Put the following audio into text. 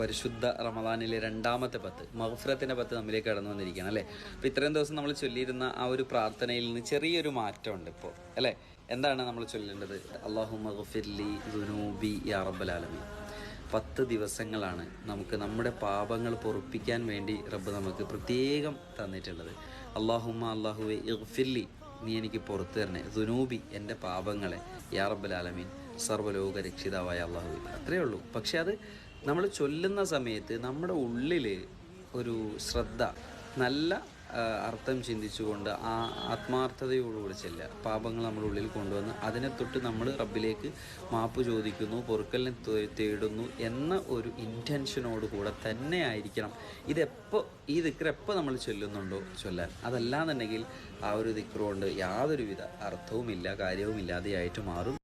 പരിശുദ്ധ റമദാനിലെ രണ്ടാമത്തെ പത്ത് മഗ്ഫിറത്തിൻ്റെ പത്ത് നമ്മിലേക്ക് കടന്നു വന്നിരിക്കുകയാണ് അല്ലേ. അപ്പോൾ ഇത്രയും ദിവസം നമ്മൾ ചൊല്ലിയിരുന്ന ആ ഒരു പ്രാർത്ഥനയിൽ നിന്ന് ചെറിയൊരു മാറ്റമുണ്ട് ഇപ്പോൾ അല്ലേ. എന്താണ് നമ്മൾ ചൊല്ലേണ്ടത്? അല്ലാഹുമ്മ ഗഫിർലി ദുനൂബി യാ റബ്ബൽ ആലമീൻ. 10 ദിവസങ്ങളാണ് നമുക്ക് നമ്മുടെ പാപങ്ങൾ പൊറുപ്പിക്കാൻ വേണ്ടി റബ്ബ് നമുക്ക് പ്രത്യേകം തന്നിട്ടുള്ളത്. അല്ലാഹുവെ ഇഗ്ഫിർലി, നീ എനിക്ക് പുറത്തു തരണേ, ദുനൂബി, എൻ്റെ പാപങ്ങളെ, യാ റബ്ബൽ ആലമീൻ, സർവ്വലോക രക്ഷിതാവായ അല്ലാഹുവേ. അത്രയേ ഉള്ളൂ. പക്ഷെ അത് നമ്മൾ ചൊല്ലുന്ന സമയത്ത് നമ്മുടെ ഉള്ളിൽ ഒരു ശ്രദ്ധ, നല്ല അർത്ഥം ചിന്തിച്ചുകൊണ്ട് ആ ആത്മാർത്ഥതയോടുകൂടി ചെല്ലുക. പാപങ്ങൾ നമ്മുടെ ഉള്ളിൽ കൊണ്ടുവന്ന് അതിനെ തൊട്ട് നമ്മൾ റബ്ബിലേക്ക് മാപ്പ് ചോദിക്കുന്നു, പൊറുക്കലിനെ തേടുന്നു എന്ന ഒരു ഇൻറ്റൻഷനോട് കൂടെ തന്നെ ആയിരിക്കണം ഈ ദിക്ർ എപ്പോൾ നമ്മൾ ചൊല്ലുന്നുണ്ടോ ചൊല്ലാൻ. അതല്ലാന്നുണ്ടെങ്കിൽ ആ ഒരു ദിക്ർ കൊണ്ട് യാതൊരുവിധ അർത്ഥവുമില്ല, കാര്യവുമില്ലാതെയായിട്ട് മാറും.